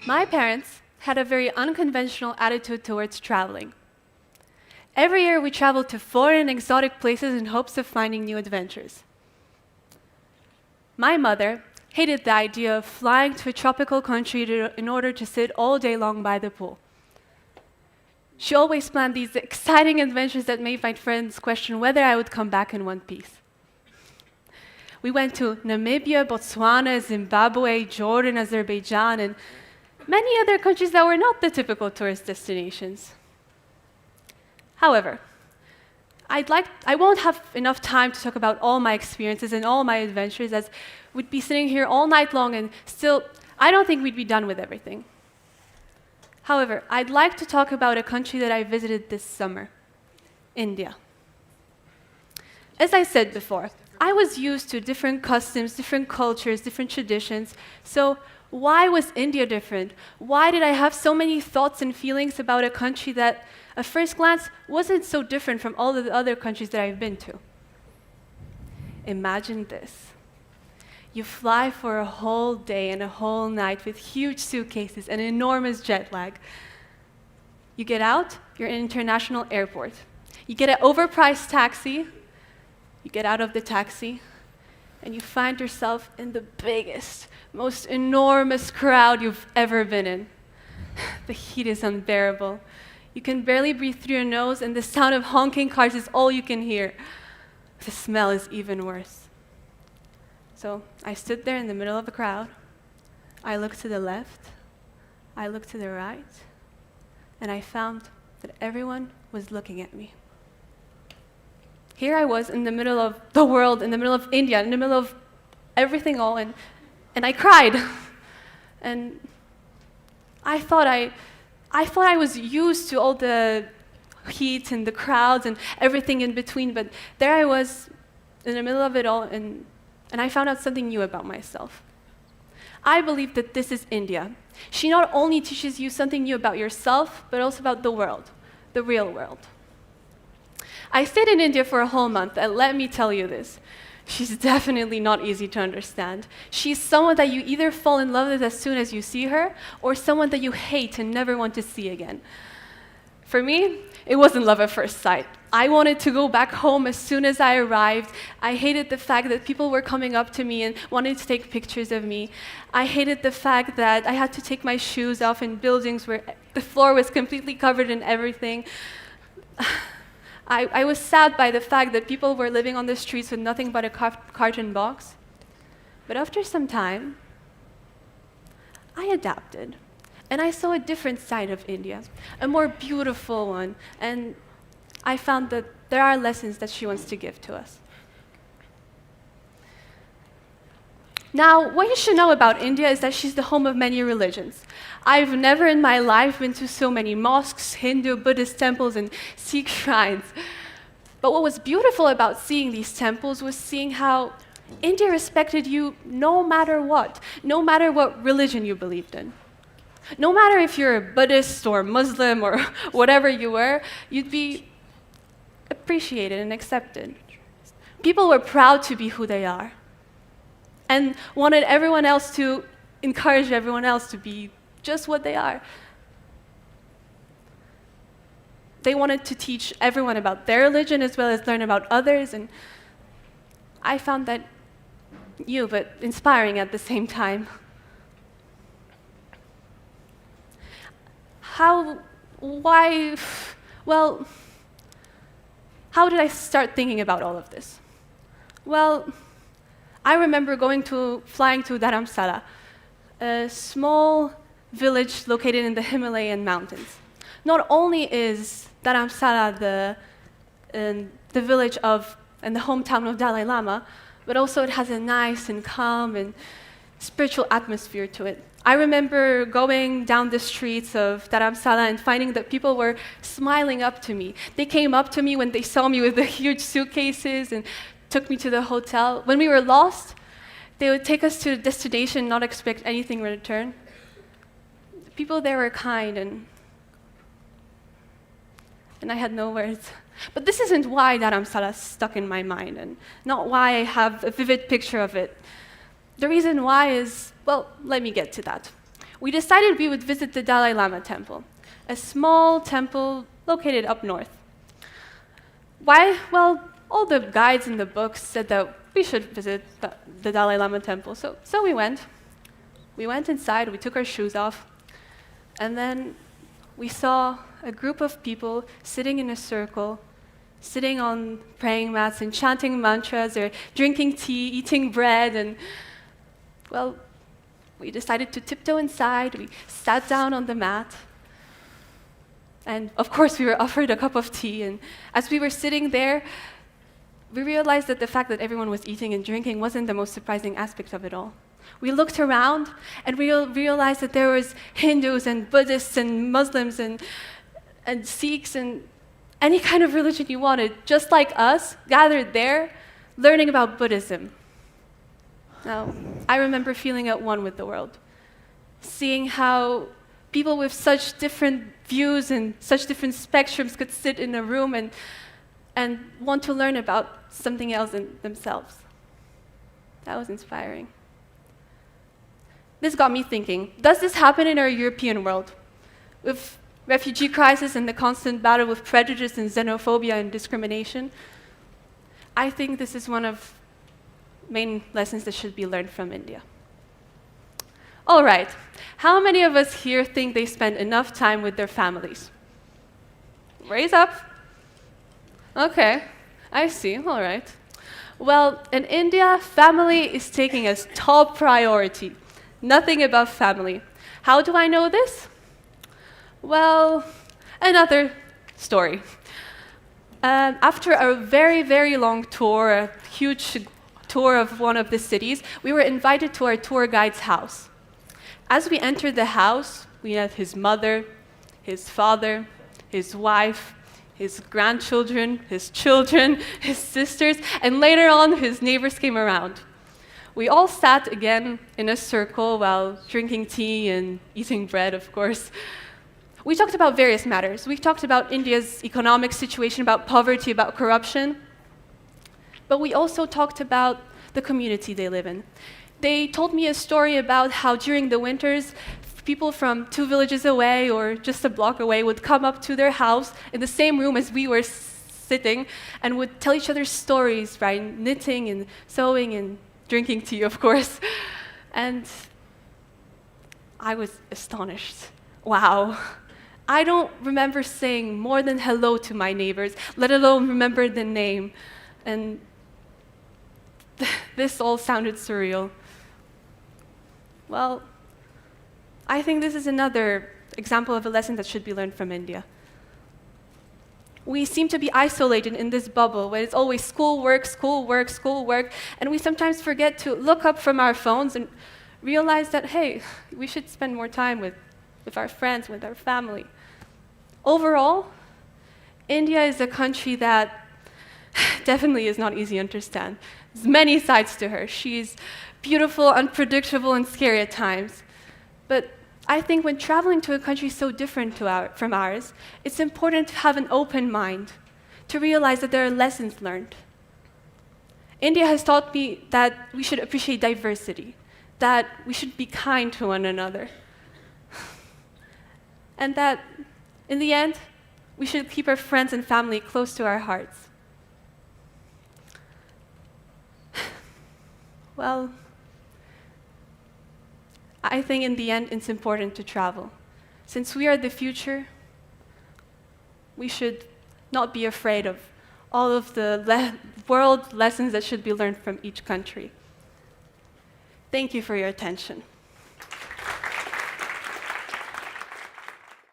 My parents had a very unconventional attitude towards traveling. Every year we traveled to foreign and exotic places in hopes of finding new adventures. My mother hated the idea of flying to a tropical country in order to sit all day long by the pool. She always planned these exciting adventures that made my friends question whether I would come back in one piece. We went to Namibia, Botswana, Zimbabwe, Jordan, Azerbaijan, and many other countries that were not the typical tourist destinations. However, I won't have enough time to talk about all my experiences and all my adventures, as we'd be sitting here all night long, and still, I don't think we'd be done with everything. However, I'd like to talk about a country that I visited this summer, India. As I said before, I was used to different customs, different cultures, different traditions, so why was India different? Why did I have so many thoughts and feelings about a country that, at first glance, wasn't so different from all of the other countries that I've been to? Imagine this. You fly for a whole day and a whole night with huge suitcases and enormous jet lag. You get out, you're in an international airport. You get an overpriced taxi, you get out of the taxi, and you find yourself in the biggest, most enormous crowd you've ever been in. The heat is unbearable. You can barely breathe through your nose, and the sound of honking cars is all you can hear. The smell is even worse. So I stood there in the middle of the crowd. I looked to the left, I looked to the right, and I found that everyone was looking at me. Here I was in the middle of the world, in the middle of India, in the middle of everything all, and I cried. And I thought I was used to all the heat and the crowds and everything in between, but there I was in the middle of it all, and I found out something new about myself. I believe that this is India. She not only teaches you something new about yourself, but also about the world, the real world. I stayed in India for a whole month, and let me tell you this. She's definitely not easy to understand. She's someone that you either fall in love with as soon as you see her, or someone that you hate and never want to see again. For me, it wasn't love at first sight. I wanted to go back home as soon as I arrived. I hated the fact that people were coming up to me and wanted to take pictures of me. I hated the fact that I had to take my shoes off in buildings where the floor was completely covered in everything. I was sad by the fact that people were living on the streets with nothing but a carton box. But after some time, I adapted. And I saw a different side of India, a more beautiful one. And I found that there are lessons that she wants to give to us. Now, what you should know about India is that she's the home of many religions. I've never in my life been to so many mosques, Hindu, Buddhist temples, and Sikh shrines. But what was beautiful about seeing these temples was seeing how India respected you no matter what religion you believed in. No matter if you're a Buddhist or Muslim or whatever you were, you'd be appreciated and accepted. People were proud to be who they are and wanted everyone else to encourage everyone else to be just what they are. They wanted to teach everyone about their religion as well as learn about others, and I found that new but inspiring at the same time. How did I start thinking about all of this? Well, I remember flying to Dharamsala, a small village located in the Himalayan mountains. Not only is Dharamsala the village and the hometown of Dalai Lama, but also it has a nice and calm and spiritual atmosphere to it. I remember going down the streets of Dharamsala and finding that people were smiling up to me. They came up to me when they saw me with the huge suitcases and took me to the hotel. When we were lost, they would take us to the destination and not expect anything in return. The people there were kind, and I had no words. But this isn't why Dharamsala stuck in my mind, and not why I have a vivid picture of it. The reason why is, well, let me get to that. we decided we would visit the Dalai Lama temple, a small temple located up north. Why? Well, all the guides in the books said that we should visit the Dalai Lama temple, so we went. We went inside, we took our shoes off, and then we saw a group of people sitting in a circle, sitting on praying mats and chanting mantras or drinking tea, eating bread, and, well, we decided to tiptoe inside. We sat down on the mat, and of course we were offered a cup of tea, and as we were sitting there, we realized that the fact that everyone was eating and drinking wasn't the most surprising aspect of it all. We looked around and we realized that there was Hindus and Buddhists and Muslims and Sikhs and any kind of religion you wanted, just like us, gathered there, learning about Buddhism. Now, I remember feeling at one with the world, seeing how people with such different views and such different spectrums could sit in a room and want to learn about something else in themselves. That was inspiring. This got me thinking, does this happen in our European world? With refugee crisis and the constant battle with prejudice and xenophobia and discrimination? I think this is one of main lessons that should be learned from India. All right, how many of us here think they spend enough time with their families? Raise up. Okay, I see, all right. Well, in India, family is taking as top priority. Nothing above family. How do I know this? Well, another story. After a very, very long tour, a huge tour of one of the cities, we were invited to our tour guide's house. As we entered the house, we had his mother, his father, his wife, his grandchildren, his children, his sisters, and later on, his neighbors came around. We all sat again in a circle while drinking tea and eating bread, of course. We talked about various matters. We talked about India's economic situation, about poverty, about corruption. But we also talked about the community they live in. They told me a story about how during the winters, people from 2 villages away or just a block away would come up to their house in the same room as we were sitting and would tell each other stories by knitting and sewing and drinking tea, of course. And I was astonished. Wow. I don't remember saying more than hello to my neighbors, let alone remember the name. And this all sounded surreal. Well, I think this is another example of a lesson that should be learned from India. We seem to be isolated in this bubble where it's always schoolwork, schoolwork, schoolwork, and we sometimes forget to look up from our phones and realize that, hey, we should spend more time with our friends, with our family. Overall, India is a country that definitely is not easy to understand. There's many sides to her. She's beautiful, unpredictable, and scary at times. But I think when traveling to a country so different from ours, it's important to have an open mind, to realize that there are lessons learned. India has taught me that we should appreciate diversity, that we should be kind to one another, and that, in the end, we should keep our friends and family close to our hearts. Well, I think in the end, it's important to travel. Since we are the future, we should not be afraid of all of the world lessons that should be learned from each country. Thank you for your attention.